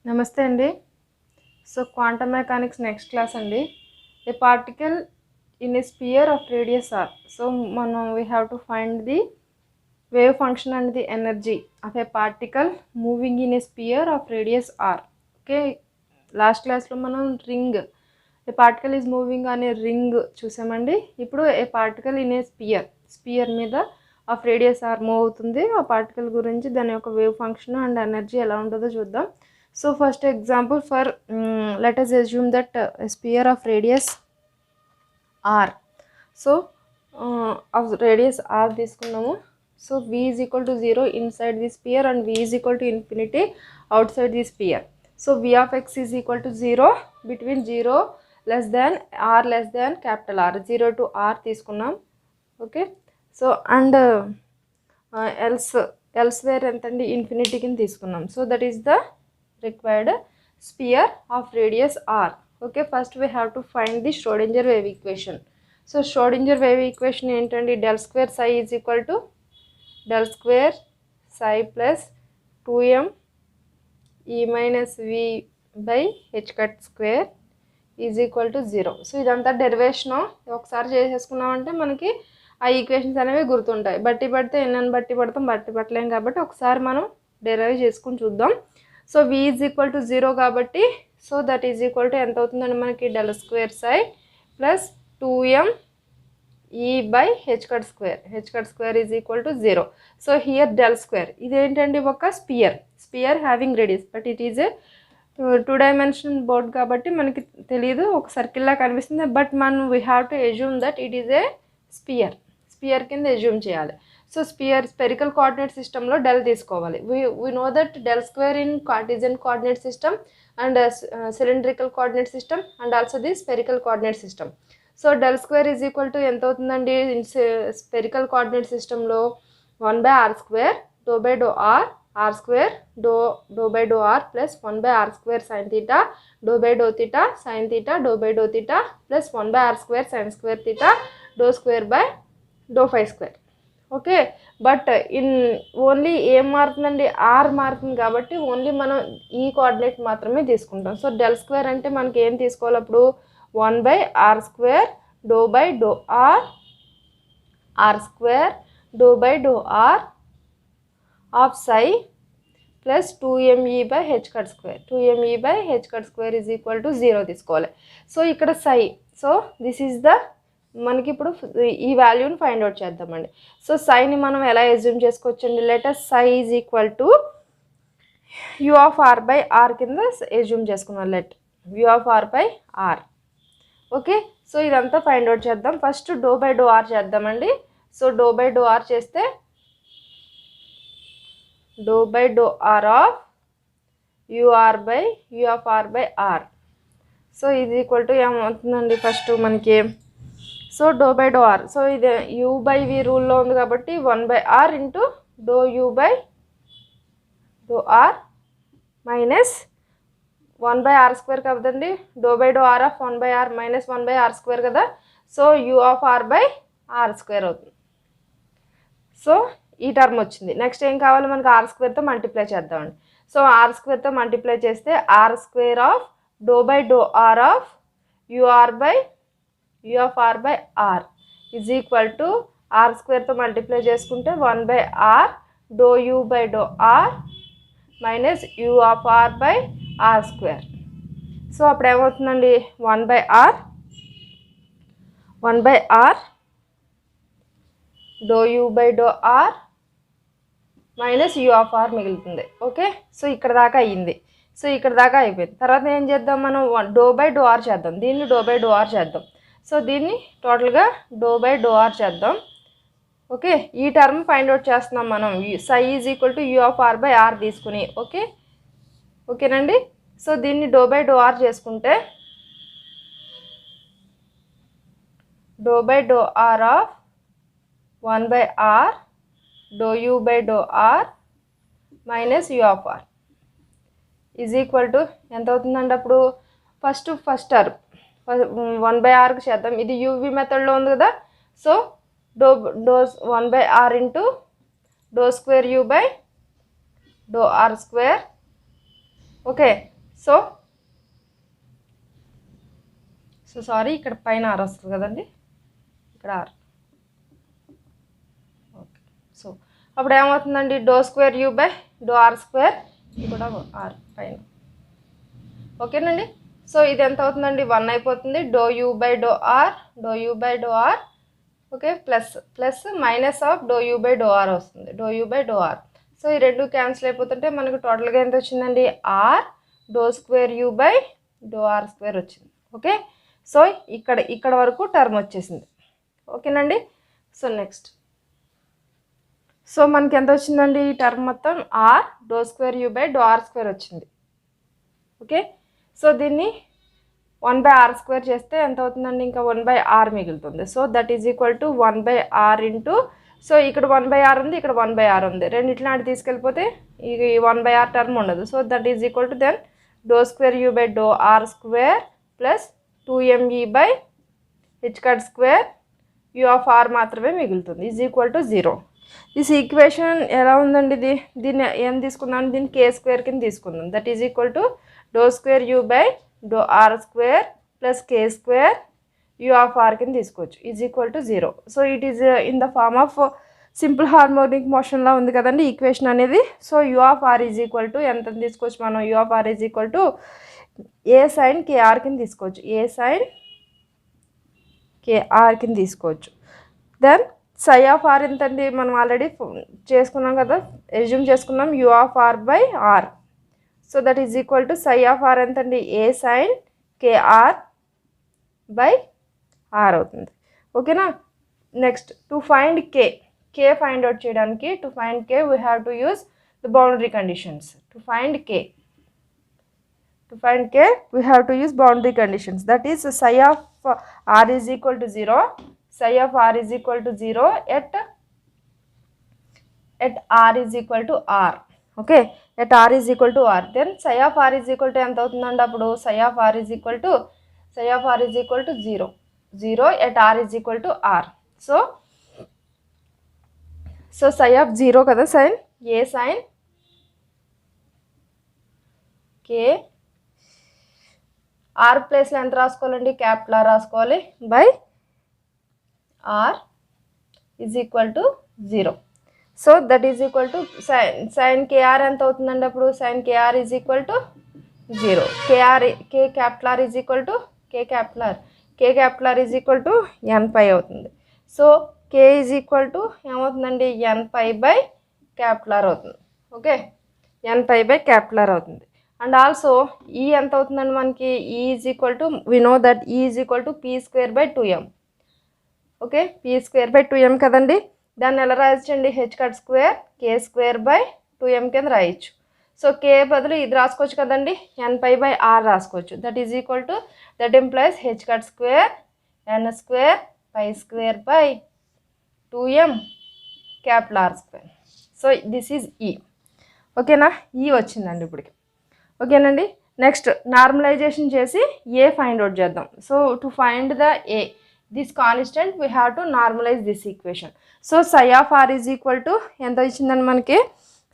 నమస్తే అండి. So quantum mechanics next class అండి. A particle in a sphere of radius R. So we have to find the wave function and the energy of a particle moving in a sphere of radius r. Okay, last క్లాస్లో మనం ring A particle is moving అనే ring చూసామండి. ఇప్పుడు ఏ particle in a spear మీద of radius are move అవుతుంది. ఆ particle గురించి దాని యొక్క వేవ్ ఫంక్షన్ అండ్ ఎనర్జీ ఎలా ఉంటుందో చూద్దాం. So first example for let us assume that a sphere of radius r. So of radius r తీసుకున్నాము. So v is equal to 0 inside the sphere and v is equal to infinity outside the sphere. So v of x is equal to 0 between 0 less than r less than capital R, 0 to r తీసుకున్నాం. Okay, so and elsewhere ఎంతండి, infinity కింద తీసుకున్నాం. So that is the required sphere of radius r. Okay, first we have to find the Schrodinger wave equation. So Schrodinger wave equation ఏంటండి, del square psi is equal to del square psi plus 2m e minus v by h cut square is equal to 0. So ఇదంతా derivation ఒకసారి చేసేసుకున్నామంటే మనకి ఆ equations అనేవి గుర్తుంటాయి. బట్టి పడితే ఎన్నని బట్టి పడతాం, బట్టి పట్టలేం కాబట్టి ఒకసారి మనం డెరైవ్ చేసుకుని చూద్దాం. So v is equal to 0 కాబట్టి so that is equal to ఎంత అవుతుందండి మనకి, del square psi plus 2m e by h cut square is equal to 0. So here del square ఇదేంటండి, ఒక sphere having radius, but it is a 2 dimension board కాబట్టి మనకి తెలియదు, ఒక సర్కిల్లా కనిపిస్తుంది. బట్ మనం we have to assume that it is a sphere కింద ఎజ్యూమ్ చేయాలి. సో స్పెరికల్ కోఆర్డినేట్ సిస్టంలో డెల్ తీసుకోవాలి. We know that del square in Cartesian coordinate system and cylindrical coordinate system and also the spherical coordinate system. So del square is equal to ఎంత అవుతుందండి, spherical coordinate సిస్టంలో 1/r² do by do r square do by do r plus 1/r² sine theta do by do theta sine theta do by do theta plus 1/r² sine square theta do square by do phi square. Okay, but in only ఏం మారుతుందండి, are మారుతుంది కాబట్టి only మనం ఈ coordinate మాత్రమే తీసుకుంటాం. So del square అంటే మనకి ఏం తీసుకోవాలి అప్పుడు, 1/r² do by do r² do by do are of psi plus 2me by h cut square is equal to 0 తీసుకోవాలి. సో ఇక్కడ psi, so this is the మనకి ఇప్పుడు ఈ వాల్యూని ఫైండ్ అవుట్ చేద్దామండి. సో సైని మనం ఎలా ఎజ్యూమ్ చేసుకోవచ్చండి, let us psi is equal to u of are by r కింద ఎజ్యూమ్ చేసుకున్నాం. Let u of are by r. Okay, so ఇదంతా ఫైండ్ అవుట్ చేద్దాం. First do by do R చేద్దామండి. So do by do R చేస్తే do by do are of you're by you of are by are. So ఇది equal to ఏమవుతుందండి, first మనకి so do by do are, so ఇది U by V రూల్లో ఉంది కాబట్టి 1/r into do you by do are minus 1/r² కదండి, do by do are of 1/r minus 1/r² కదా. So you of are by r² అవుతుంది. So ఈ term వచ్చింది. Next ఏం కావాలి మనకి, r²తో మల్టిప్లై చేద్దామండి. సో r²తో మల్టిప్లై చేస్తే r² of do by do are of you're by you of are by r is equal to r²తో మల్టిప్లై చేసుకుంటే 1/r do you by do are minus u of are by r². So అప్పుడు ఏమవుతుందండి, 1/r do you by do are minus u of r మిగులుతుంది. Okay, so ఇక్కడ దాకా అయ్యింది. So ఇక్కడ దాకా అయిపోయింది. తర్వాత ఏం చేద్దాం మనం, డో బై డో ఆర్ చేద్దాం. దీన్ని డో బై డో ఆర్ చేద్దాం. సో దీన్ని టోటల్గా డో బై డో ఆర్ చేద్దాం. ఓకే, ఈ టర్మ్ ఫైండ్ అవుట్ చేస్తున్నాం మనం, psi is equal to u of are by r తీసుకుని. ఓకేనండి. సో దీన్ని డో బై డో ఆర్ చేసుకుంటే do by do are of 1/r do you by do are minus u of r is equal to ఎంత అవుతుందండి అప్పుడు, first term 1/rకి చేద్దాం. ఇది UV మెథడ్లో ఉంది కదా. So do 1/r into do square u by do r² Okay, so sorry, ఇక్కడ పైన ఆర్ వస్తుంది కదండి, ఇక్కడ ఆర్. ఓకే, సో అప్పుడు ఏమవుతుందండి, do square u by do r square, ఇది కూడా ఆర్ పైన. ఓకేనండి. సో ఇది ఎంత అవుతుందండి, 1 అయిపోతుంది. Do you by do r, do you by do r. Okay, plus plus minus of do you by do r వస్తుంది, do you by do are. So ఈ రెండు క్యాన్సిల్ అయిపోతుంటే మనకు టోటల్గా ఎంత వచ్చిందండి, r do square u by do r square వచ్చింది. Okay, so ఇక్కడ వరకు టర్మ్ వచ్చేసింది. ఓకేనండి. సో నెక్స్ట్, సో మనకి ఎంత వచ్చిందండి, ఈ టర్మ్ మొత్తం r do square u by do r square వచ్చింది. ఓకే, సో దీన్ని 1/r స్క్వేర్ చేస్తే ఎంత అవుతుందండి, ఇంకా 1/r మిగులుతుంది. So that is equal to 1/r into, so ఇక్కడ 1/r ఉంది, ఇక్కడ 1/r ఉంది, రెండిట్లో నాటి తీసుకెళ్ళిపోతే ఈ 1/r టర్మ్ ఉండదు. So that is equal to then do square u by do r square plus 2me by h cut square u of r మాత్రమే మిగులుతుంది, is equal to 0. This equation ఎలా ఉందండి, దీన్ని ఏం తీసుకుందాం, దీన్ని కే స్క్వేర్ కింద తీసుకుందాం. That is equal to do square u by do r square plus k square u of r కింద తీసుకోవచ్చు, is equal to 0. So it is in the form of simple harmonic మోషన్లో ఉంది కదండి ఈక్వేషన్ అనేది. So you of r is equal to ఎంత తీసుకోవచ్చు మనం, u of r is equal to a sine k r కింద తీసుకోవచ్చు, ఏ సైన్ కేఆర్ కింద తీసుకోవచ్చు. దెన్ సై ఆఫ్ ఆర్ ఎంతండి, మనం ఆల్రెడీ చేసుకున్నాం కదా, ఎజ్యూమ్ చేసుకున్నాం, u of are by are. So that is equal to psi of r ఎంతండి, a sine k r by r అవుతుంది. ఓకేనా. Next to find k find out చేయడానికి, to find k we have to use the boundary conditions. To find k we have to use boundary conditions. That is psi of r is equal to 0, psi of r is equal to 0 at r is equal to r. Okay, at r is equal to r, then psi of r is equal to ఎంత అవుతుందండి, అప్పుడు psi of r is equal to 0 at r is equal to r. so psi of 0 కదా, sin a sin k, r ప్లేస్లో ఎంత రాసుకోవాలండి, capital r రాసుకోవాలి, by r is equal to 0. So that is equal to sine k r ఎంత అవుతుందండి, అప్పుడు sine k r is equal to 0, k capital r is equal to k capital r is equal to n π అవుతుంది. So k is equal to ఏమవుతుందండి, n π by capital r అవుతుంది. Okay, n π by capital r అవుతుంది. And also ఈ ఎంత అవుతుందండి మనకి, E is equal to, we know that E is equal to p square by 2m. Okay, p square by 2m కదండి. దాన్ని ఎలా రాయొచ్చండి, h cut square k square by 2m కింద రాయొచ్చు. సో కే బదులు ఇది రాసుకోవచ్చు కదండి, n π బై ఆర్ రాసుకోవచ్చు. That is equal to, that implies h cut square n square pi square by 2m capital are square. So this is E. ఓకేనా, E వచ్చిందండి ఇప్పటికి. ఓకేనండి. నెక్స్ట్ నార్మలైజేషన్ చేసి ఏ ఫైండ్ అవుట్ చేద్దాం. So to find the A, this constant we have to normalize this equation. So psi of r is equal to ఎంత ఇచ్చిందండి మనకి,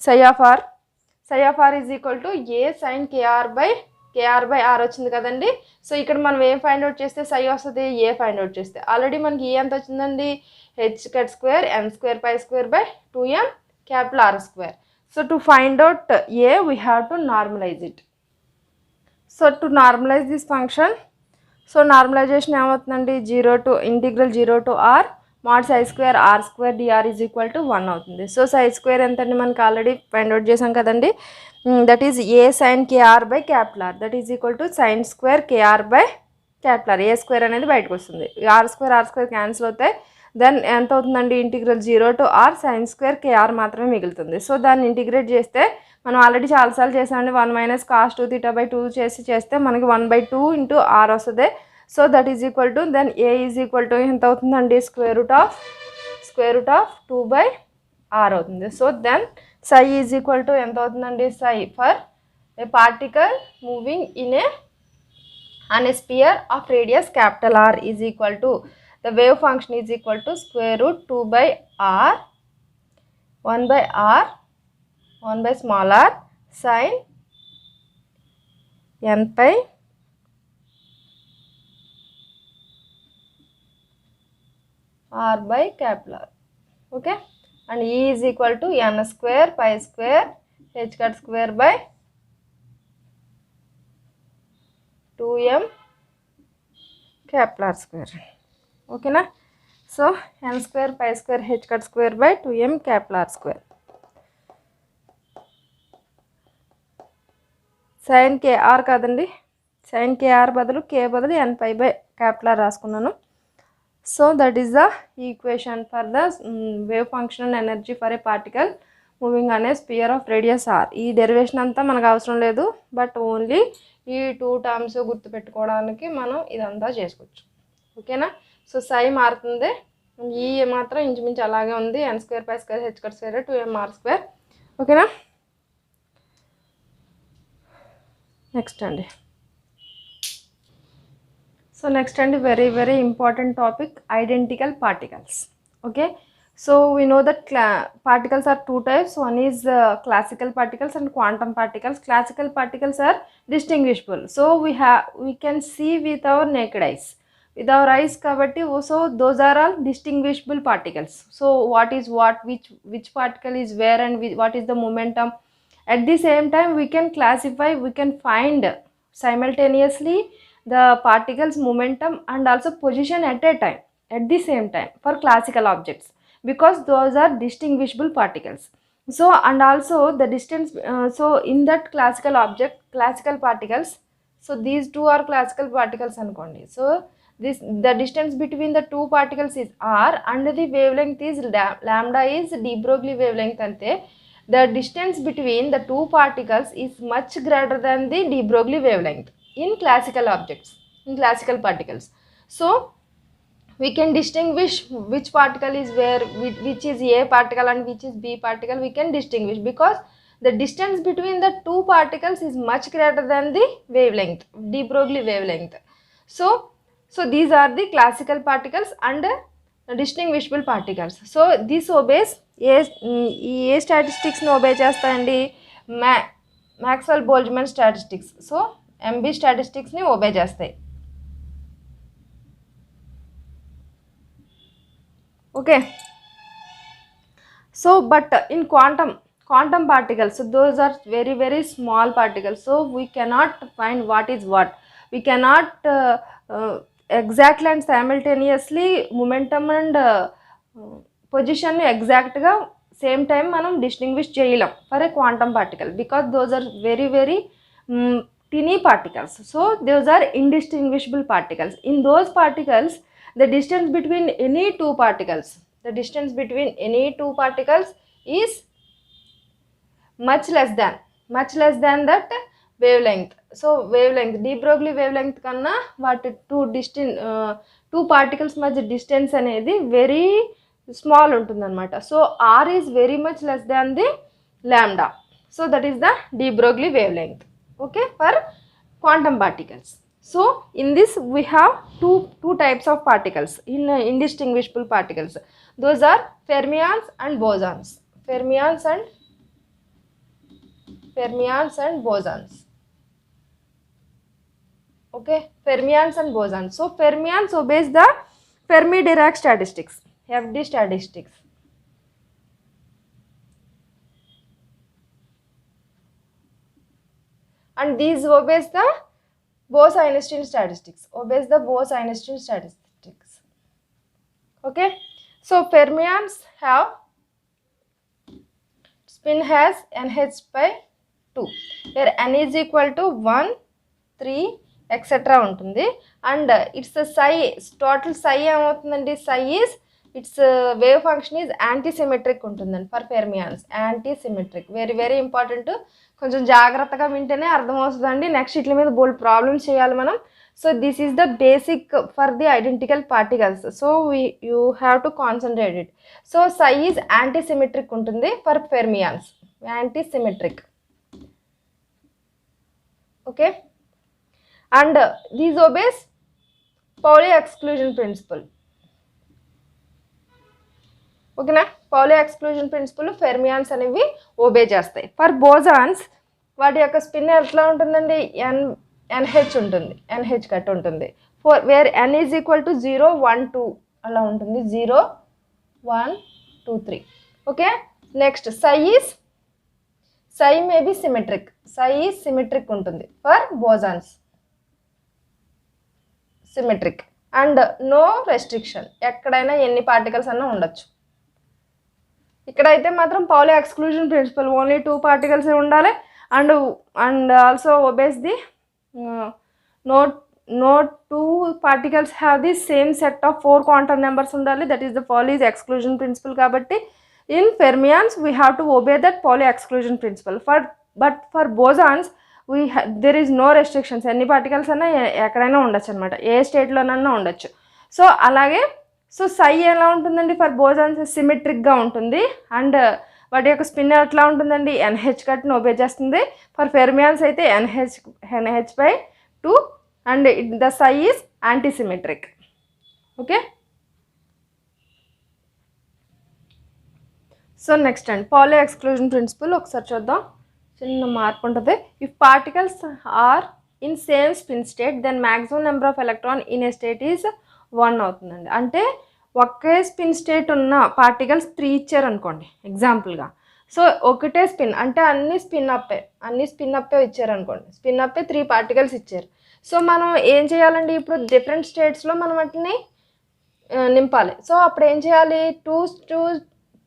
psi of r is equal to a sine k r by r వచ్చింది కదండి. So ఇక్కడ మనం ఏం find out చేస్తే psi వస్తుంది, ఏ ఫైండ్ అవుట్ చేస్తే ఆల్రెడీ మనకి ఏ ఎంత వచ్చిందండి, h cut square n square pi square by 2m capital are square. So to find out a, we have to normalize it. So to normalize this function, so normalization ఏమవుతుందండి, 0 to integral 0 to r mod psi square r square dr is equal to 1 అవుతుంది. So psi square ఎంతండి, మనకి already find out చేసాం కదండి, that is A sine k r by capital R, that is equal to sine square k r by capital R. A square అనేది బయటకు వస్తుంది, r square cancel అవుతాయి. Then ఎంత అవుతుందండి, integral 0 to r sine square k r మాత్రమే మిగులుతుంది. సో దాన్ని integrate చేస్తే, మనం ఆల్రెడీ చాలాసార్లు చేసామండి, 1 మైనస్ కాస్ 2 θ బై 2 చేస్తే మనకి 1/2 ఇంటూ r వస్తుంది. So that is equal to, then A is equal to ఎంత అవుతుందండి, స్క్వేర్ రూట్ ఆఫ్ 2/r అవుతుంది. So then psi is equal to ఎంత అవుతుందండి, psi for a particle moving in a on a sphere of radius capital R is equal to, the wave function is equal to square root 2/r 1/r 1 by small r sin n pi r by capital R. Okay, and E is equal to n square pi square h cut square by 2m capital R square. Okay na? So n square pi square h cut square by 2m capital R square. sin k r కాదండి, sin k r బదులు k బదులు n pi by capital R రాసుకున్నాను. So that is the equation for the wave functional energy for a particle moving అనే spear of radius are. ఈ derivation అంతా మనకు అవసరం లేదు, బట్ ఓన్లీ ఈ 2 టర్మ్స్ గుర్తుపెట్టుకోవడానికి మనం ఇదంతా చేసుకోవచ్చు. ఓకేనా? సో సై మారుతుంది, ఈ మాత్రం ఇంచుమించు అలాగే ఉంది, n square pi square h cut square 2mr square. ఓకేనా? నెక్స్ట్ అండి, సో నెక్స్ట్ అండి very very important topic, identical particles. Okay, so we know that particles are two types. One is classical particles and quantum particles. Classical particles are distinguishable, so we can see with our naked eyes, with our eyes kabatti, so those are all distinguishable particles. So what is what, which particle is where, and what is the momentum. At the same time we can classify, we can find simultaneously the particles momentum and also position at a time, at the same time, for classical objects, because those are distinguishable particles. So and also the distance, so in that classical object, classical particles, so these two are classical particles anukondi. So this, the distance between the two particles is r and the wavelength is lambda is de Broglie wavelength ante. The distance between the two particles is much greater than the de Broglie wavelength in classical objects, in classical particles. So we can distinguish which particle is where, which is A particle and which is B particle. We can distinguish because the distance between the two particles is much greater than the wavelength, de Broglie wavelength. So these are the classical particles and distinguishable particles. So this obeys A statistics no obey chestandi, Maxwell Boltzmann statistics. So MB statistics ni obey chestayi. Okay, so but in quantum particles, so those are very very small particles, so we cannot find what is what. We cannot exactly and simultaneously momentum and position exact ga same time manam distinguish cheyalam for a quantum particle, because those are very very teeny particles. So those are indistinguishable particles. In those particles, the distance between any two particles, the distance between any two particles is much less than that wavelength. So wavelength, de Broglie wavelength kanna what two particles madhya distance anedi very small untundannamata. So r is very much less than the lambda. So that is the de Broglie wavelength. Okay, for quantum particles. So in this we have two types of particles in indistinguishable particles. Those are fermions and bosons. Fermions and bosons. Okay, fermions and bosons. So fermions obeys the Fermi-Dirac statistics, FD statistics. And these obeys the Bose-Einstein statistics, Okay, so fermions have spin has nh by 2, where n is equal to 1, 3 etc ఉంటుంది. And its psi, total psi ఏమవుతుందండి, psi is its wave function is anti-symmetric ఉంటుందండి for fermions, anti-symmetric. Very very important, కొంచెం జాగ్రత్తగా వింటేనే అర్థమవుతుందండి. Next ఇట్ల మీద బోల్డ్ problems చేయాలి మనం. So this is the basic for the identical particles. So you have to concentrate it. So psi is anti-symmetric ఉంటుంది for fermions, anti-symmetric. Okay, and these obeys Pauli exclusion principle. ఓకేనా, పౌలి exclusion principal ఫెర్మియాన్స్ అనేవి obey చేస్తాయి. For బోజాన్స్ వాటి యొక్క spin ఎట్లా ఉంటుందండి, NH ఉంటుంది, NH cut ఉంటుంది. For where N is equal to 0 1 2 అలా ఉంటుంది, 0 1 2 3. Okay, next psi may be symmetric, psi is symmetric ఉంటుంది for bosons, symmetric and no restriction, ఎక్కడైనా ఎన్ని పార్టికల్స్ అన్నా ఉండొచ్చు. ఇక్కడైతే మాత్రం Pauli exclusion principle, only 2 particles ఉండాలి and also obeys the no 2 particles have the same set of 4 quantum numbers ఉండాలి, that is the Pauli's exclusion principle. కాబట్టి in fermions we have to obey that Pauli exclusion principle. But for bosons there is no restrictions, ఎన్ని particles అన్నా ఎక్కడైనా ఉండొచ్చు అనమాట, ఏ స్టేట్లోనన్నా ఉండొచ్చు. So అలాగే psi ఎలా ఉంటుందండి ఫర్ బోజాన్స్, సిమెట్రిక్గా ఉంటుంది అండ్ వాటి యొక్క స్పిన్ ఎట్లా ఉంటుందండి, NH కట్ని ఒబే చేస్తుంది. ఫర్ ఫెర్మియాన్స్ అయితే NH/2 and the psi is antisymmetric. Okay, so next and Pauli exclusion principle ఒకసారి చూద్దాం, చిన్న మార్పు ఉంటుంది. If particles are in same spin state then maximum number of electron in a state is 1 అవుతుందండి. అంటే ఒకే స్పిన్ స్టేట్ ఉన్న particles 3 ఇచ్చారు అనుకోండి ఎగ్జాంపుల్గా. సో ఒకటే స్పిన్ అంటే అన్ని స్పిన్ అప్పే ఇచ్చారు అనుకోండి, స్పిన్ అప్పే 3 పార్టికల్స్ ఇచ్చారు. సో మనం ఏం చేయాలండి, ఇప్పుడు డిఫరెంట్ స్టేట్స్లో మనం వాటిని నింపాలి. సో అప్పుడు ఏం చేయాలి,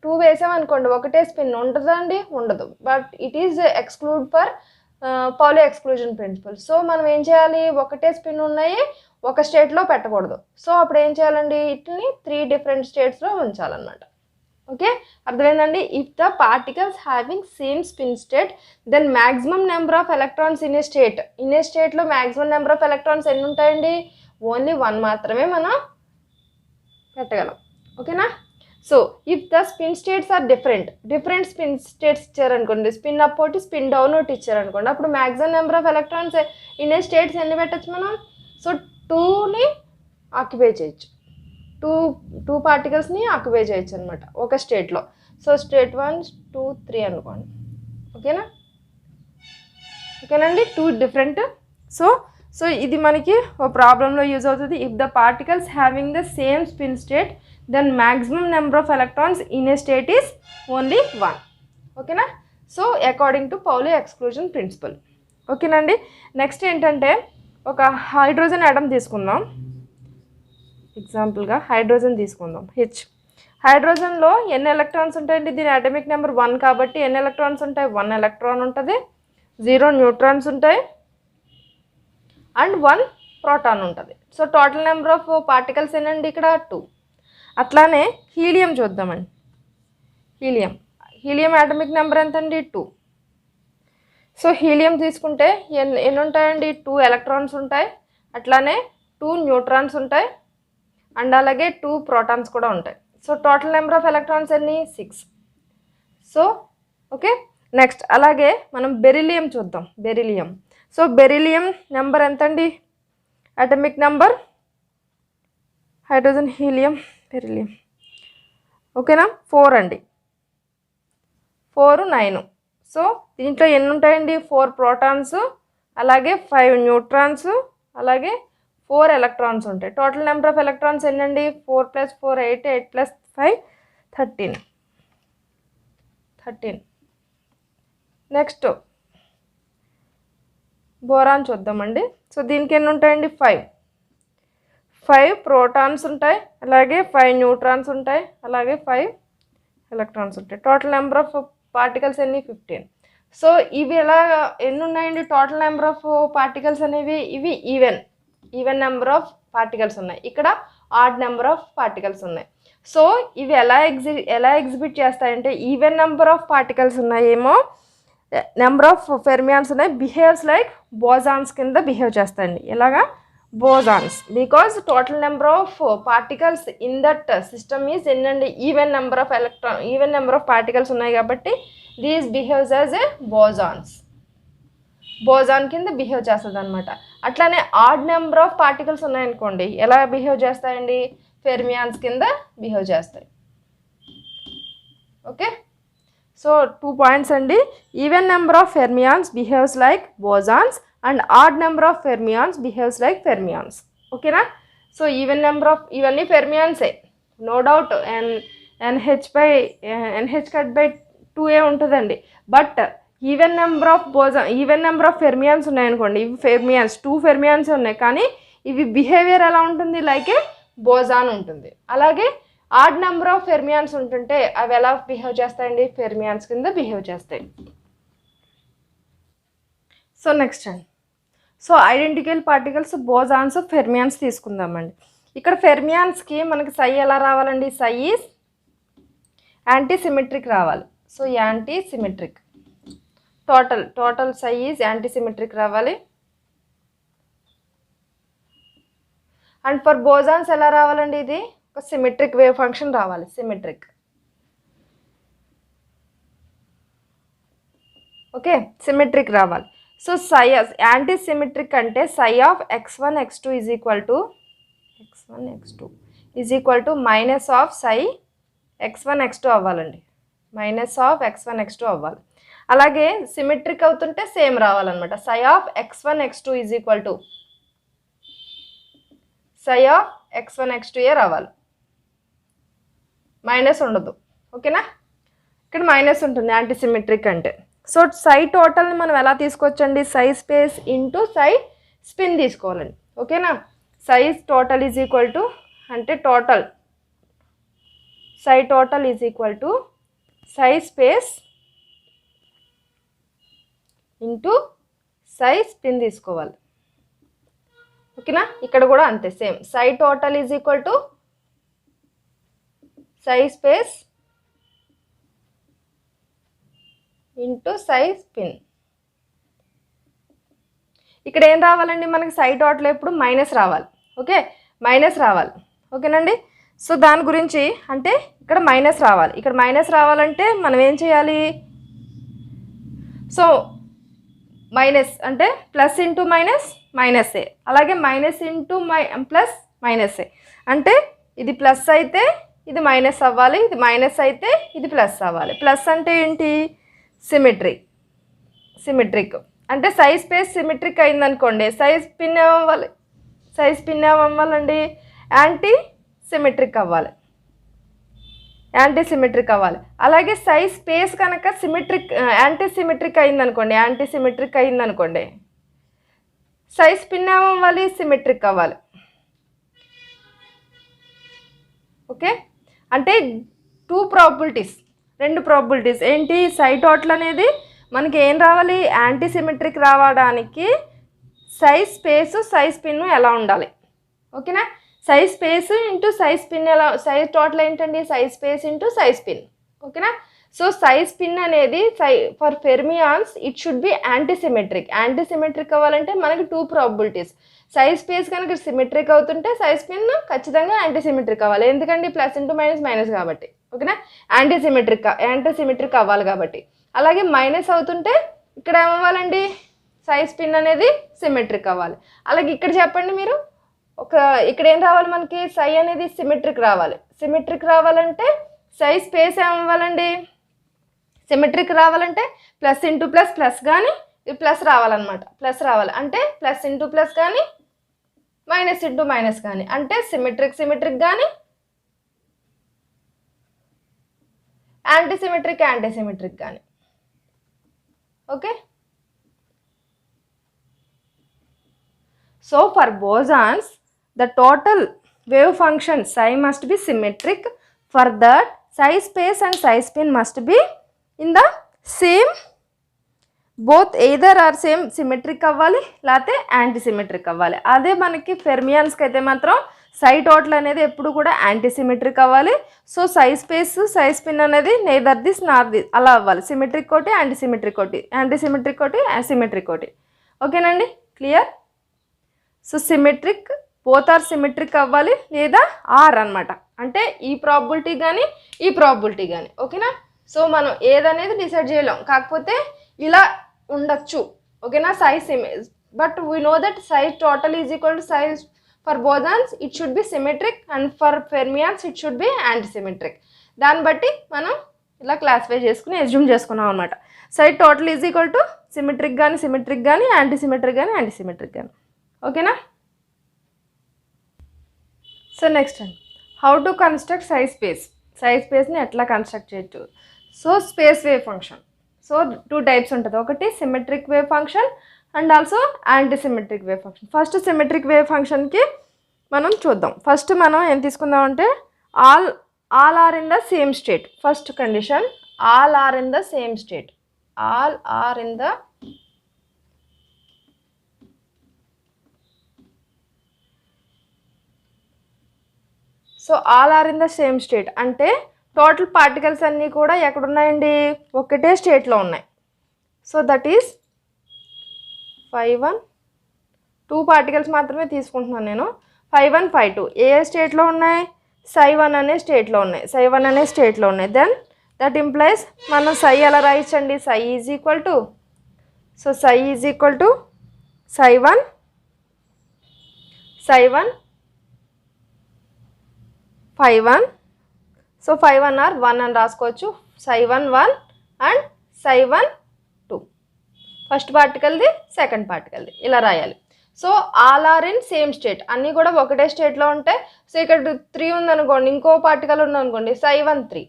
టూ వేసామనుకోండి ఒకటే స్పిన్ ఉంటుందండి, ఉండదు. But it is exclude for Pauli exclusion principle. So మనం ఏం చేయాలి, ఒకటే స్పిన్ ఉన్నాయి ఒక స్టేట్లో పెట్టకూడదు. సో అప్పుడు ఏం చేయాలండి, వీటిని 3 డిఫరెంట్ స్టేట్స్లో ఉంచాలన్నమాట. ఓకే, అర్థమైందండి. If the particles having same spin state then maximum number of electrons in a స్టేట్లో మ్యాక్సిమం నెంబర్ ఆఫ్ ఎలక్ట్రాన్స్ ఎన్ని ఉంటాయండి, ఓన్లీ 1 మాత్రమే మనం పెట్టగలం. ఓకేనా. So if the spin states are different spin states ఇచ్చారనుకోండి, స్పిన్ అప్ ఒకటి స్పిన్ డౌన్ ఒకటి ఇచ్చారనుకోండి, అప్పుడు maximum number of electrons in a states ఎన్ని పెట్టచ్చు మనం. సో 2ని ఆక్యుపై చేయొచ్చు, టూ పార్టికల్స్ని ఆక్యుపై చేయొచ్చు అనమాట ఒక స్టేట్లో. సో స్టేట్ 1 2 3 అనుకోండి. ఓకేనా, ఓకేనండి, 2 డిఫరెంట్. సో ఇది మనకి ఒక ప్రాబ్లంలో యూజ్ అవుతుంది. If the particles having the same spin state then maximum number of electrons in a state is only 1. ఓకేనా. So according to Pauli exclusion principle. ఓకేనండి. నెక్స్ట్ ఏంటంటే ఒక హైడ్రోజన్ ఆటమ్ తీసుకుందాం, ఎగ్జాంపుల్గా హైడ్రోజన్ తీసుకుందాం. హైడ్రోజన్లో ఎన్ని ఎలక్ట్రాన్స్ ఉంటాయండి, దీని అటామిక్ నెంబర్ 1 కాబట్టి ఎన్ని ఎలక్ట్రాన్స్ ఉంటాయి, 1 ఎలక్ట్రాన్ ఉంటుంది, 0 న్యూట్రాన్స్ ఉంటాయి అండ్ 1 ప్రోటాన్ ఉంటుంది. So total number of particles ఏంటండి ఇక్కడ 2. అట్లానే హీలియం చూద్దామండి. హీలియం అటామిక్ నెంబర్ ఎంతండి 2. సో హీలియం తీసుకుంటే ఎన్ని ఉంటాయండి, 2 ఎలక్ట్రాన్స్ ఉంటాయి, అట్లానే 2 న్యూట్రాన్స్ ఉంటాయి అండ్ అలాగే 2 ప్రోటాన్స్ కూడా ఉంటాయి. So total number of electrons ఎన్ని 6. సో ఓకే, నెక్స్ట్ అలాగే మనం బెరిలియం చూద్దాం. సో బెరిలియం నెంబర్ ఎంతండి, atomic number, hydrogen helium beryllium ఓకేనా 4 అండి, 4 9. సో దీంట్లో ఎన్ని ఉంటాయండి, 4 ప్రోటాన్స్ అలాగే 5 న్యూట్రాన్స్ అలాగే 4 ఎలక్ట్రాన్స్ ఉంటాయి. టోటల్ నెంబర్ ఆఫ్ ఎలక్ట్రాన్స్ ఎన్నండి, 4 + 4 8, 8 + 5 13. నెక్స్ట్ బోరాన్ చూద్దామండి. సో దీనికి ఎన్ని ఉంటాయండి, 5 ప్రోటాన్స్ ఉంటాయి అలాగే 5 న్యూట్రాన్స్ ఉంటాయి అలాగే 5 ఎలక్ట్రాన్స్ ఉంటాయి. టోటల్ నెంబర్ ఆఫ్ పార్టికల్స్ ఎన్ని 15. సో ఇవి ఎలా ఎన్ని ఉన్నాయండి, టోటల్ నెంబర్ ఆఫ్ పార్టికల్స్ అనేవి ఇవి ఈవెన్ నెంబర్ ఆఫ్ పార్టికల్స్ ఉన్నాయి, ఇక్కడ ఆడ్ నెంబర్ ఆఫ్ పార్టికల్స్ ఉన్నాయి. సో ఇవి ఎలా ఎగ్జిబిట్ చేస్తాయంటే, ఈవెన్ నెంబర్ ఆఫ్ పార్టికల్స్ ఉన్నాయేమో, నెంబర్ ఆఫ్ ఫెర్మియాన్స్ ఉన్నాయి, బిహేవ్స్ లైక్ బోజాన్స్ కింద బిహేవ్ చేస్తాయండి. ఎలాగా bosons, because total number of particles in that system is ఎన్నండి, ఈవెన్ నెంబర్ ఆఫ్ పార్టికల్స్ ఉన్నాయి కాబట్టి these behaves as a boson కింద బిహేవ్ చేస్తుంది అనమాట. అట్లానే ఆడ్ నెంబర్ ఆఫ్ పార్టికల్స్ ఉన్నాయనుకోండి, ఎలా బిహేవ్ చేస్తాయండి, ఫెర్మియాన్స్ కింద బిహేవ్ చేస్తాయి. ఓకే, సో 2 పాయింట్స్ అండి. Even number of fermions behaves like bosons and odd number of fermions behaves like fermions. ఓకేనా? సో ఈవెన్ నెంబర్ ఆఫ్ ఇవన్నీ ఫెర్మియాన్సే, no doubt. NH cut by 2a ఉంటుందండి. But even number of fermions ఉన్నాయనుకోండి, ఇవి ఫెర్మియాన్స్ 2 ఫెర్మియాన్స్ ఉన్నాయి, కానీ ఇవి బిహేవియర్ ఎలా ఉంటుంది, లైక్ ఏ బోజాన్ ఉంటుంది. అలాగే ఆడ్ నెంబర్ ఆఫ్ ఫెర్మియాన్స్ ఉంటుంటే అవి ఎలా బిహేవ్ చేస్తాయండి, ఫెర్మియాన్స్ కింద బిహేవ్ చేస్తాయి. సో నెక్స్ట్ అండి, so identical particles bosons fermions తీసుకుందామండి. ఇక్కడ ఫెర్మియాన్స్కి మనకి సై ఎలా రావాలండి, సై ఈజ్ యాంటీ సిమెట్రిక్ రావాలి. So anti symmetric, total psi is anti symmetric రావాలి. అండ్ ఫర్ బోజాన్స్ ఎలా రావాలండి, ఇది ఒక సిమెట్రిక్ వేవ్ ఫంక్షన్ రావాలి, సిమెట్రిక్. ఓకే, సిమెట్రిక్ రావాలి. సో సై యాంటీ సిమెట్రిక్ అంటే psi of x1 x2 is equal to minus of psi x1 x2 అవ్వాలండి, minus of x1 x2 అవ్వాలి. అలాగే సిమెట్రిక్ అవుతుంటే సేమ్ రావాలన్నమాట, psi of x1 x2 is equal to psi of x1 x2 రావాలి, minus ఉండదు. ఓకేనా? ఇక్కడ మైనస్ ఉంటుంది యాంటీ సిమెట్రిక్ అంటే. సో సై టోటల్ని మనం ఎలా తీసుకోవచ్చండి, psi space into psi spin తీసుకోవాలండి. ఓకేనా? Psi total is equal to అంటే total psi total is equal to psi space into psi spin తీసుకోవాలి. ఓకేనా? ఇక్కడ కూడా అంతే, same psi total is equal to psi space into psi spin. ఇక్కడ ఏం రావాలండి మనకి, సై టోటల్ ఎప్పుడు మైనస్ రావాలి. ఓకే, మైనస్ రావాలి. ఓకేనండి? సో దాని గురించి అంటే ఇక్కడ మైనస్ రావాలి. ఇక్కడ మైనస్ రావాలంటే మనం ఏం చేయాలి, సో మైనస్ అంటే ప్లస్ ఇంటూ మైనస్ మైనస్ఏ, అలాగే మైనస్ ఇంటూ ప్లస్ మైనస్ఏ. అంటే ఇది ప్లస్ అయితే ఇది మైనస్ అవ్వాలి, ఇది మైనస్ అయితే ఇది ప్లస్ అవ్వాలి. ప్లస్ అంటే ఏంటి, సిమెట్రిక్ అంటే సై స్పేస్ సిమెట్రిక్ అయిందనుకోండి, సై స్పిన్ ఏమవ్వాలండి, యాంటీ సిమెట్రిక్ అవ్వాలి. అలాగే సై స్పేస్ కనుక యాంటీ సిమెట్రిక్ అయిందనుకోండి, సై స్పిన్ ఏమవ్వాలి, సిమెట్రిక్ అవ్వాలి. ఓకే, అంటే 2 ప్రాబబిలిటీస్ ఏంటి, సై టోటల్ అనేది మనకి ఏం రావాలి, యాంటీ సిమెట్రిక్ రావడానికి సై స్పేస్ సై స్పిన్ ఎలా ఉండాలి. ఓకేనా? సై స్పేస్ ఇంటూ సై స్పిన్ ఎలా, సై టోటల్ ఏంటండి, సై స్పేస్ ఇంటూ సై స్పిన్. ఓకేనా? సో సై స్పిన్ అనేది for fermions it should be anti symmetric అవ్వాలంటే మనకి 2 ప్రాబబిలిటీస్. సై స్పేస్ కనుక సిమెట్రిక్ అవుతుంటే సై స్పిన్ ఖచ్చితంగా యాంటీ సిమెట్రిక్ అవ్వాలి, ఎందుకంటే ప్లస్ ఇంటూ మైనస్ కాబట్టి. ఓకేనా? యాంటీ సిమెట్రిక్ అవ్వాలి కాబట్టి. అలాగే మైనస్ అవుతుంటే ఇక్కడ ఏమవ్వాలండి, సై స్పిన్ అనేది సిమెట్రిక్ అవ్వాలి. అలాగే ఇక్కడ చెప్పండి మీరు, ఇక్కడ ఏం రావాలి మనకి, సై అనేది సిమెట్రిక్ రావాలంటే సై స్పేస్ ఏమవ్వాలండి, సిమెట్రిక్ రావాలంటే ప్లస్ ఇంటూ ప్లస్ కానీ ప్లస్ రావాలన్నమాట, ప్లస్ రావాలి. అంటే ప్లస్ ఇంటూ ప్లస్ కానీ మైనస్ ఇంటూ మైనస్ కానీ, అంటే సిమెట్రిక్ కానీ యాంటీ సిమెట్రిక్ కానీ. Okay, so for bosons the total wave function psi must be symmetric. For that, psi space and psi spin must be in the same, both either are same symmetric అవ్వాలి లేకపోతే anti symmetric అవ్వాలి. అదే మనకి ఫెర్మియాన్స్కి అయితే మాత్రం సై total అనేది ఎప్పుడు కూడా యాంటీ సిమెట్రిక్ అవ్వాలి. సో సై స్పేస్ సై స్పిన్ అనేది నేదర్ దిస్ నార్ దిస్ అలా అవ్వాలి, సిమెట్రిక్ ఒకటి యాంటీ సిమెట్రిక్ ఒకటి సిమెట్రిక్ ఒకటి. ఓకేనండి, clear? So symmetric both are symmetric అవ్వాలి లేదా ఆర్ అనమాట, అంటే ఈ ప్రాబిలిటీ కానీ. ఓకేనా? సో మనం ఏదనేది డిసైడ్ చేయలేం, కాకపోతే ఇలా ఉండొచ్చు. ఓకేనా? But we know that psi total is equal to psi for bosons it should be symmetric and for fermions it should be anti symmetric. దాన్ని బట్టి మనం ఇలా క్లాసిఫై చేసుకుని అజ్యూమ్ చేసుకున్నాం అనమాట. Psi total is equal to symmetric కానీ symmetric కానీ, antisymmetric కానీ యాంటీసిమెట్రిక్ కానీ. ఓకేనా? సో నెక్స్ట్ అండి, హౌ టు కన్స్ట్రక్ట్ సైజ్ స్పేస్ని ఎట్లా కన్స్ట్రక్ట్ చేయొచ్చు. So space wave function, so 2 types ఉంటుంది. ఒకటి symmetric wave function and also antisymmetric wave function. First symmetric wave ఫంక్షన్కి మనం చూద్దాం. ఫస్ట్ మనం ఏం తీసుకుందామంటే all are in the same state. First condition, all are in the same state. All are in the so all are in the same state అంటే total particles అన్నీ కూడా ఎక్కడున్నాయండి, ఒకటే స్టేట్లో ఉన్నాయి. సో దట్ ఈస్ 5 1 2 పార్టికల్స్ మాత్రమే తీసుకుంటున్నాను నేను. 5 1 5 2 ఏ స్టేట్లో ఉన్నాయి, ψ1 అనే స్టేట్లో ఉన్నాయి, ψ1 అనే స్టేట్లో ఉన్నాయి. దెన్ దట్ ఇంప్లైస్ మనం ψ ఎలా రాయించండి, ψ is equal to, so ψ is equal to ψ1 φ1. So φ1 are 1 అని రాసుకోవచ్చు. ψ1 1 అండ్ ψ1 2. ఫస్ట్ పార్టికల్ది సెకండ్ పార్టికల్ది ఇలా రాయాలి. So all are in same state, అన్నీ కూడా ఒకటే స్టేట్లో ఉంటాయి. సో ఇక్కడ 3 ఉందనుకోండి, ఇంకో పార్టికల్ ఉందనుకోండి ψ1 3,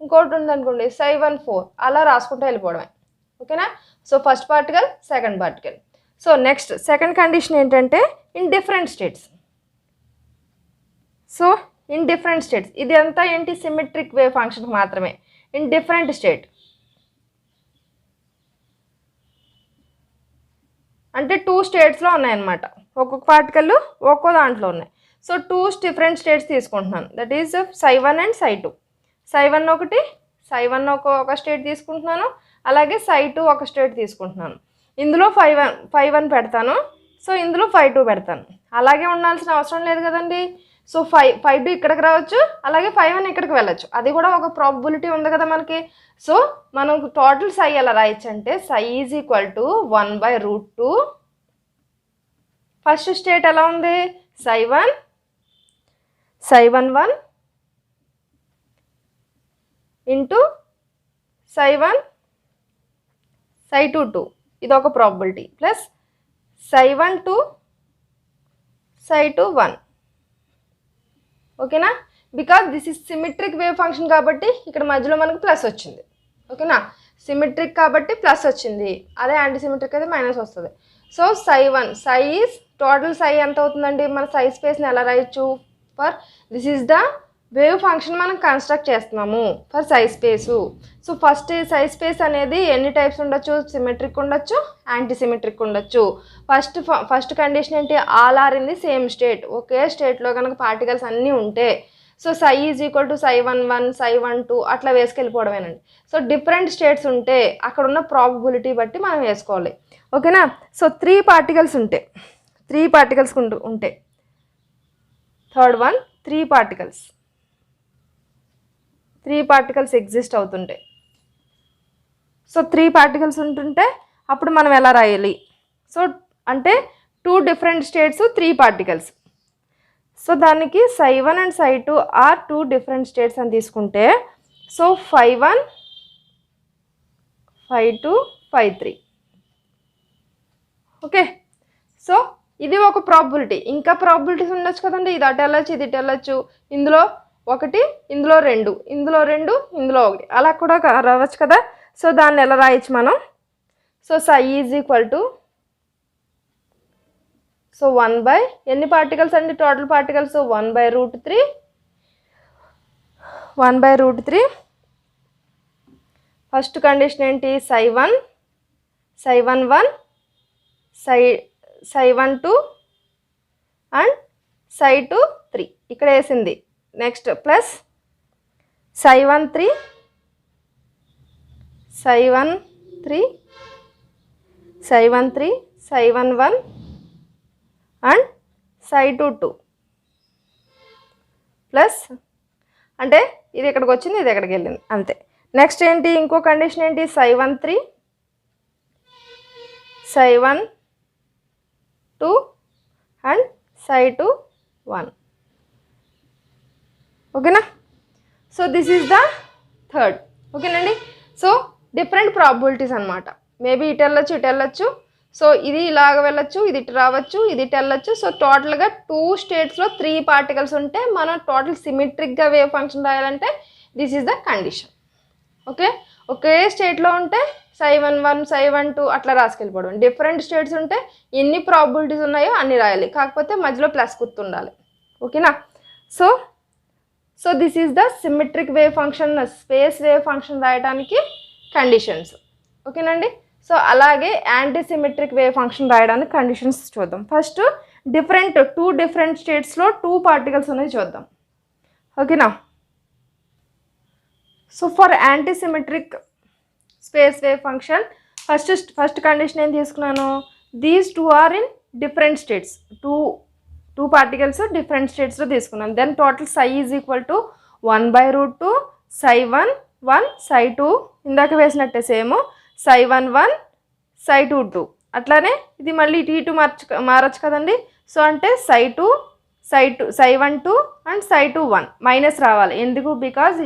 ఇంకోటి ఉందనుకోండి ψ1 4, అలా రాసుకుంటూ వెళ్ళిపోవడమే. ఓకేనా? So first particle second particle. So next second condition ఏంటంటే in different states. So in different states, ఇది అంతా ఏంటి, సిమెట్రిక్ వేవ్ ఫంక్షన్ మాత్రమే. ఇన్ డిఫరెంట్ స్టేట్ అంటే 2 స్టేట్స్లో ఉన్నాయన్నమాట. ఒక్కొక్క పార్టికల్ ఒక్కో దాంట్లో ఉన్నాయి. సో 2 డిఫరెంట్ స్టేట్స్ తీసుకుంటున్నాను. That is ψ1 and ψ2. ψ1 ఒకటి, ψ1 ఒక స్టేట్ తీసుకుంటున్నాను, అలాగే ψ2 ఒక స్టేట్ తీసుకుంటున్నాను. ఇందులో 5 1 పెడతాను, సో ఇందులో 5 2 పెడతాను. అలాగే ఉండాల్సిన అవసరం లేదు కదండి. సో 5 2 ఇక్కడికి రావచ్చు, అలాగే 5 1 ఇక్కడికి వెళ్ళచ్చు. అది కూడా ఒక ప్రాబబిలిటీ ఉంది కదా మనకి. సో మనం టోటల్ ψ ఎలా రాయొచ్చు అంటే ψ is equal to 1/√2. First state ఎలా ఉంది, ψ1 1 ఇంటూ ψ1 ψ2 2, ఇది ఒక ప్రాబబిలిటీ, ప్లస్ ψ1 2 ψ2 1. ఓకేనా? Because this is symmetric wave function కాబట్టి ఇక్కడ మధ్యలో మనకు ప్లస్ వచ్చింది. ఓకేనా? సిమెట్రిక్ కాబట్టి ప్లస్ వచ్చింది, అదే యాంటీసిమెట్రిక్ అయితే మైనస్ వస్తుంది. సో ψ1 ψ ఈజ్ టోటల్ ψ ఎంత అవుతుందండి, మన సై స్పేస్ని ఎలా రాయొచ్చు, for this is the wave function మనం కన్స్ట్రక్ట్ చేస్తున్నాము for psi space. So first psi space అనేది ఎన్ని టైప్స్ ఉండొచ్చు, సిమెట్రిక్ ఉండొచ్చు, యాంటీసిమెట్రిక్ ఉండొచ్చు. ఫస్ట్ కండిషన్ ఏంటి, all are in the same state. ఒకే స్టేట్లో కనుక పార్టికల్స్ అన్నీ ఉంటే సో ψ ఈజ్ ఈక్వల్ టు ψ1 1 ψ1 2 అట్లా వేసుకెళ్ళిపోవడమేనండి. సో డిఫరెంట్ స్టేట్స్ ఉంటే అక్కడ ఉన్న ప్రాబబిలిటీ బట్టి మనం వేసుకోవాలి. ఓకేనా? సో 3 పార్టికల్స్ ఉంటే, 3 పార్టికల్స్ ఉంటే, థర్డ్ వన్ 3 పార్టికల్స్ ఎగ్జిస్ట్ అవుతుంటే, సో 3 పార్టికల్స్ ఉంటుంటే అప్పుడు మనం ఎలా రాయాలి, సో అంటే 2 డిఫరెంట్ స్టేట్స్ 3 పార్టికల్స్. సో దానికి ψ1 అండ్ ψ2 ఆర్ 2 డిఫరెంట్ స్టేట్స్ అని తీసుకుంటే, సో φ1 φ2 φ3. ఓకే? సో ఇది ఒక ప్రాబబిలిటీ. ఇంకా ప్రాబబిలిటీస్ ఉండొచ్చు కదండి, ఇది అటు వెళ్ళచ్చు, ఇది ఇటు వెళ్ళచ్చు, ఇందులో 1, ఇందులో 2, ఇందులో 2, ఇందులో 1, అలా కూడా రావచ్చు కదా. సో దాన్ని ఎలా రాయొచ్చు మనం, so ψ is equal to, so 1 ఎన్ని పార్టికల్స్ అండి టోటల్ పార్టికల్స్, 1/√3. 1/√3. ఫస్ట్ కండిషన్ ఏంటి, ψ1 1 ψ1 2 అండ్ ψ2 3 ఇక్కడ వేసింది. నెక్స్ట్ ప్లస్ ψ1 3 ψ1 1 అండ్ ψ2 2 ప్లస్, అంటే ఇది ఇక్కడికి వచ్చింది, ఇది ఎక్కడికి వెళ్ళింది అంతే. నెక్స్ట్ ఏంటి, ఇంకో కండిషన్ ఏంటి, ψ1 3 ψ1 2 అండ్ ψ2 1. ఓకేనా? So this is the third. ఓకేనండి? సో డిఫరెంట్ ప్రాబబిలిటీస్ అనమాట. మేబీ ఇటు వెళ్ళొచ్చు ఇటు వెళ్ళొచ్చు. సో ఇది ఇలాగ వెళ్ళొచ్చు, ఇది ఇటు రావచ్చు, ఇది ఇటు వెళ్ళొచ్చు. సో టోటల్గా 2 స్టేట్స్లో 3 పార్టికల్స్ ఉంటే మనం టోటల్ సిమెట్రిక్గా వేవ్ ఫంక్షన్ రాయాలంటే this is the condition. Okay, ఒకే స్టేట్లో ఉంటే ψ11 ψ12 అట్లా రాసుకెళ్ళిపోవడం. డిఫరెంట్ స్టేట్స్ ఉంటే ఎన్ని ప్రాబిలిటీస్ ఉన్నాయో అన్ని రాయాలి, కాకపోతే మధ్యలో ప్లస్ గుర్తు ఉండాలి. ఓకేనా? So this is the symmetric wave function, space wave function రాయడానికి కండిషన్స్. ఓకేనండి? సో అలాగే యాంటీ సిమెట్రిక్ వేవ్ ఫంక్షన్ రాయడానికి కండిషన్స్ చూద్దాం. ఫస్ట్ టూ డిఫరెంట్ స్టేట్స్లో 2 పార్టికల్స్ ఉన్నాయి చూద్దాం. ఓకేనా? So for anti symmetric space wave function first condition ఏం తీసుకున్నాను, these 2 are in different states. Two particles different స్టేట్స్లో తీసుకున్నాను. Then total ψ is equal to 1/√2 ψ1 1 ψ2 ఇందాక వేసినట్టే సేమ్ ψ11 ψ22. అట్లానే ఇది మళ్ళీ ఇటు మారచ్చు కదండి. సో అంటే ψ12 అండ్ ψ21 మైనస్ రావాలి. ఎందుకు? Because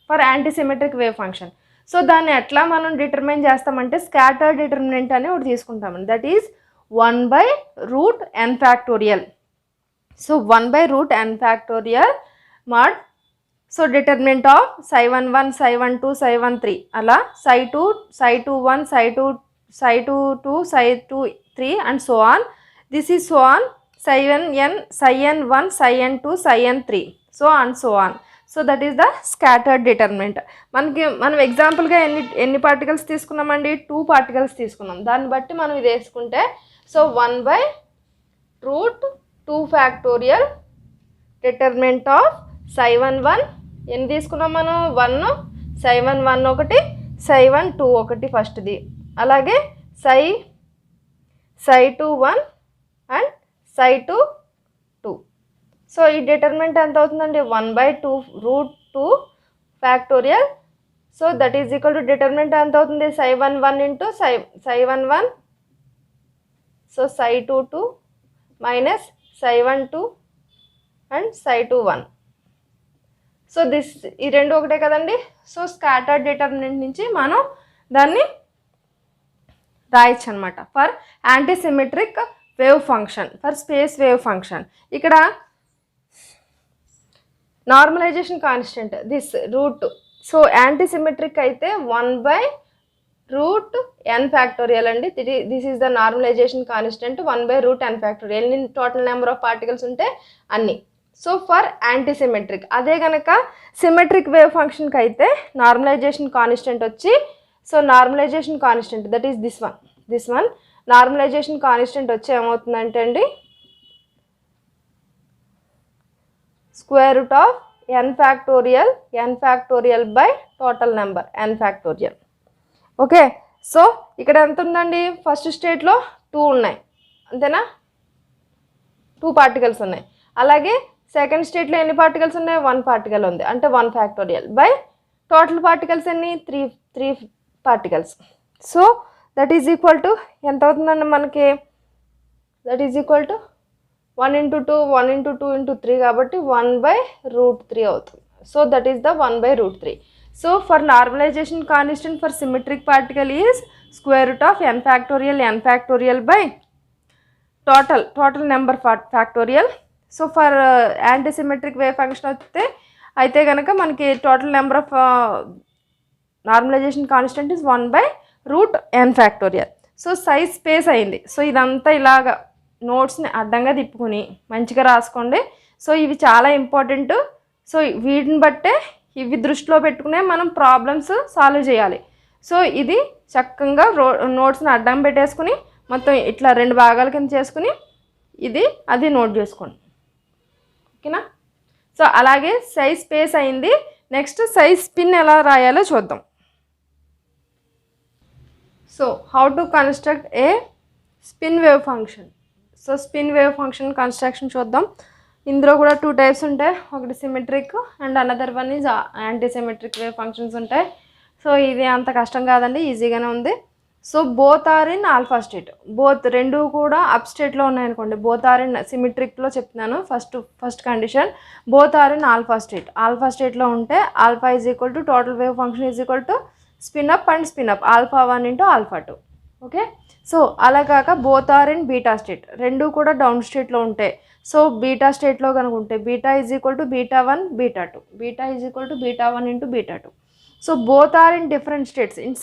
for anti symmetric wave function. So దాన్ని ఎట్లా మనం డిటర్మైన్ చేస్తామంటే స్కాటర్ డిటర్మినెంట్ అని ఒకటి తీసుకుంటామండి. That is 1/√n factorial. So 1/√n factorial mod. So determinant of ψ11 ψ12 ψ13 అలా ψ21 ψ22 ψ23 and so on. This is so on ψn1 ψn2 ψn3 so and so on. So that is the scattered determinant. మనం ఎగ్జాంపుల్గా ఎన్ని particles తీసుకున్నామండి? 2 particles తీసుకున్నాం. దాన్ని బట్టి మనం ఇది వేసుకుంటే సో 1/√2 ఫ్యాక్టోరియల్ డిటర్మినెంట్ ఆఫ్ ψ11 ఎన్ని తీసుకున్నాం మనం? 1 ψ11 ఒకటి ψ12 ఒకటి ఫస్ట్ది, అలాగే ψ21 అండ్ ψ22. సో ఈ డిటర్మినెంట్ ఎంత అవుతుందండి? 1/√2 factorial. So that is equal to determinant ఎంత అవుతుంది? ψ11 into ψ11 so ψ22 minus ψ12 and ψ21. So ఈ రెండు ఒకటే కదండి. సో స్కాటర్ డిటర్మినెంట్ నుంచి మనం దాన్ని రాయొచ్చు అనమాట for anti symmetric wave function, for space wave function. ఇక్కడ normalization constant this root. So anti symmetric అయితే 1/√n ఫ్యాక్టోరియల్ అండి. This is the normalization constant 1/√n factorial. ఎన్ని టోటల్ నెంబర్ ఆఫ్ పార్టికల్స్ ఉంటే అన్ని. So for anti symmetric. అదే కనుక symmetric wave ఫంక్షన్కి అయితే నార్మలైజేషన్ కాన్స్టెంట్ వచ్చి, so normalization constant that is this one normalization constant వచ్చి ఏమవుతుందంటే అండి √ of n factorial by total number n factorial. Okay, so ఇక్కడ ఎంత ఉందండి? ఫస్ట్ స్టేట్లో 2 ఉన్నాయి అంతేనా? 2 పార్టికల్స్ ఉన్నాయి. అలాగే సెకండ్ స్టేట్లో ఎన్ని పార్టికల్స్ ఉన్నాయి? 1 పార్టికల్ ఉంది, అంటే 1 ఫ్యాక్టోరియల్ బై టోటల్ పార్టికల్స్ ఎన్ని? 3 particles. So that is equal to ఎంత అవుతుందండి మనకి? దట్ ఈజ్ ఈక్వల్ టు 1 × 2 1 × 2 × 3 కాబట్టి 1/√3 అవుతుంది. So that is the 1/√3. So for normalization constant for symmetric particle is √ of n factorial by total number factorial. So for anti symmetric wave function అయితే కనుక మనకి total number of normalization constant is 1/√n factorial. So size space అయింది. సో ఇదంతా ఇలాగా నోట్స్ని అడ్డంగా తిప్పుకొని మంచిగా రాసుకోండి. సో ఇవి చాలా ఇంపార్టెంట్. సో వీటిని బట్టే ఇవి దృష్టిలో పెట్టుకునే మనం ప్రాబ్లమ్స్ సాల్వ్ చేయాలి. సో ఇది చక్కగా నోట్స్ని అడ్డం పెట్టేసుకుని మొత్తం ఇట్లా 2 భాగాల కింద చేసుకుని అది నోట్ చేసుకోండి. ఓకేనా? సో అలాగే సైజ్ స్పేస్ అయింది. నెక్స్ట్ సైజ్ స్పిన్ ఎలా రాయాలో చూద్దాం. So how to construct a spin wave function. So spin wave function construction చూద్దాం. ఇందులో కూడా 2 టైప్స్ ఉంటాయి. ఒకటి symmetric and another one is anti symmetric wave functions ఉంటాయి. సో ఇది అంత కష్టం కాదండి, ఈజీగానే ఉంది. So both are in alpha state. రెండు కూడా అప్ స్టేట్లో ఉన్నాయనుకోండి. బోత్ ఆర్ ఇన్ సిమెట్రిక్లో చెప్తున్నాను. First condition both are in alpha alpha స్టేట్లో ఉంటే alpha is equal to total wave function is equal to spin up and spin up α1 × α2. Okay. So అలా కాక both are in beta state, రెండు కూడా down స్టేట్లో ఉంటాయి. సో బీటా స్టేట్లో కనుక ఉంటే beta is equal to beta 1 beta 2, beta is equal to beta 1 into beta 2. So both are in different states in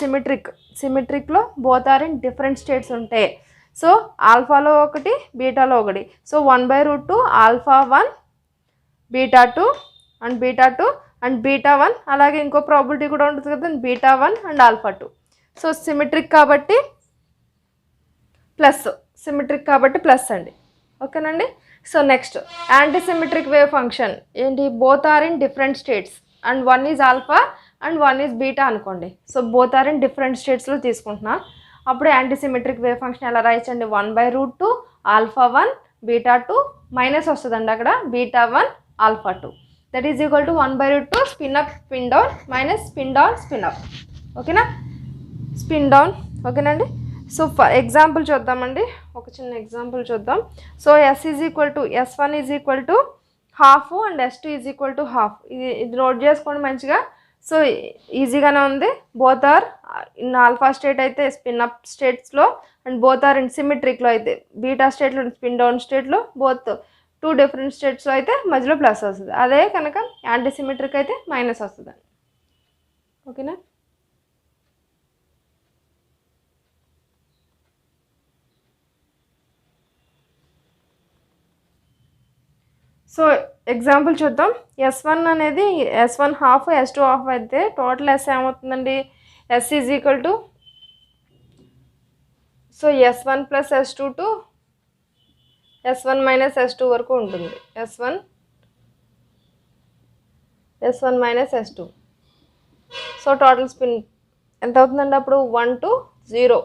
సిమెట్రిక్లో both are in different states ఉంటాయి. So ఆల్ఫాలో ఒకటి బీటాలో ఒకటి. So 1/√2 alpha 1 beta 2 and beta 2 and beta 1, అలాగే ఇంకో probability కూడా ఉంటుంది కదా beta 1 and alpha 2. So symmetric కాబట్టి ప్లస్ అండి. ఓకేనండి. So next antisymmetric wave function ఏంటి, both are in different states and one is alpha and one is beta అనుకోండి. So both are in different స్టేట్స్లో తీసుకుంటున్నా. అప్పుడు యాంటీసిమెట్రిక్ వేవ్ ఫంక్షన్ ఎలా రాయొచ్చండి, 1/√2 alpha 1 beta 2 minus వస్తుందండి అక్కడ beta 1 alpha 2, that is equal to 1/√2 spin up spin down minus spin down spin up. ఓకేనా, spin down. ఓకేనండి. So for example చూద్దామండి, ఒక చిన్న ఎగ్జాంపుల్ చూద్దాం. So S1 is equal to half and S2 is equal to half. ఇది note చేసుకోండి మంచిగా. So ఈజీగానే ఉంది. Both are in alpha state అయితే స్పిన్ అప్ స్టేట్స్లో, అండ్ బోత్ ఆర్ ఇన్ సిమెట్రిక్లో అయితే బీటా స్టేట్లో స్పిన్ డౌన్ స్టేట్లో, బోత్ 2 డిఫరెంట్ స్టేట్స్లో అయితే మధ్యలో ప్లస్ వస్తుంది. అదే కనుక యాంటీసిమెట్రిక్ అయితే మైనస్ వస్తుంది. ఓకేనా. సో ఎగ్జాంపుల్ చూద్దాం. S1 అనేది S1 హాఫ్ S2 హాఫ్ అయితే టోటల్ S ఏమవుతుందండి, S is equal to so S1 plus S2 to S1 minus S2 వరకు ఉంటుంది. S1 minus S2. So total spin ఎంత అవుతుందండి అప్పుడు 1 to 0.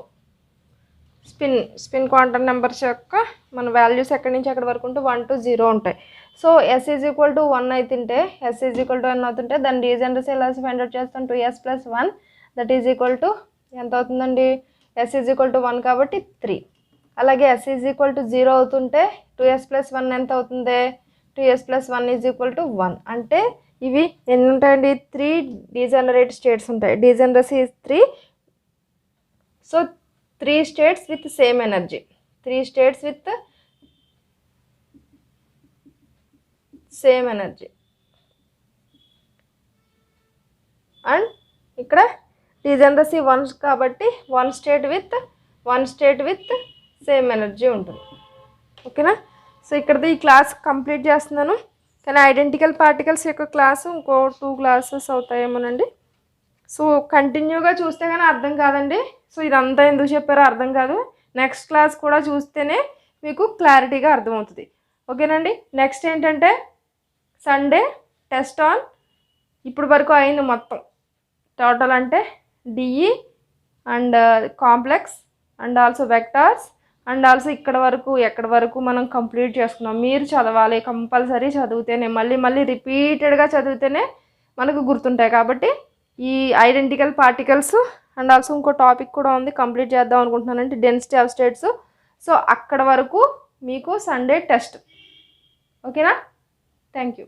స్పిన్ క్వాంటమ్ నెంబర్స్ యొక్క మన వాల్యూస్ ఎక్కడి నుంచి ఎక్కడి వరకు ఉంటే 1 to 0 ఉంటాయి. So S is equal to 1 అవుతుంటే దాని డీజనరసీ ఎలా ఫైండ్ అవుట్ చేస్తాం, 2S + 1 that is equal to ఎంత అవుతుందండి, S ఈజ్ ఈక్వల్ టు 1 కాబట్టి 3. అలాగే S ఈజ్ ఈక్వల్ టు 0 అవుతుంటే 2S + 1 ఎంత అవుతుంది, 2S + 1 ఈజ్ ఈక్వల్ టు 1. అంటే ఇవి ఎన్ని ఉంటాయండి, 3 డీజనరేట్ స్టేట్స్ ఉంటాయి. Degeneracy 3. So 3 states with same energy, 3 states with same energy. And ఇక్కడ డీజనరసీ 1 కాబట్టి 1 state with సేమ్ ఎనర్జీ ఉంటుంది. ఓకేనా. సో ఇక్కడది ఈ క్లాస్ కంప్లీట్ చేస్తున్నాను. కానీ ఐడెంటికల్ పార్టికల్స్ యొక్క క్లాసు ఇంకో 2 క్లాసెస్ అవుతాయేమోనండి. సో కంటిన్యూగా చూస్తే కానీ అర్థం కాదండి. సో ఇదంతా ఎందుకు చెప్పారో అర్థం కాదు. నెక్స్ట్ క్లాస్ కూడా చూస్తేనే మీకు క్లారిటీగా అర్థమవుతుంది. ఓకేనండి. నెక్స్ట్ ఏంటంటే సండే టెస్ట్ ఆన్ ఇప్పుడు వరకు అయింది మొత్తం టోటల్ అంటే DE and complex and also vectors and also ఎక్కడి వరకు మనం కంప్లీట్ చేసుకున్నాం. మీరు చదవాలి, కంపల్సరీ చదివితేనే మళ్ళీ రిపీటెడ్గా చదివితేనే మనకు గుర్తుంటాయి. కాబట్టి ఈ ఐడెంటికల్ పార్టికల్స్ అండ్ ఆల్సో ఇంకో టాపిక్ కూడా ఉంది, కంప్లీట్ చేద్దాం అనుకుంటున్నానంటే డెన్సిటీ ఆఫ్ స్టేట్స్. సో అక్కడ వరకు మీకు సండే టెస్ట్. ఓకేనా. Thank you.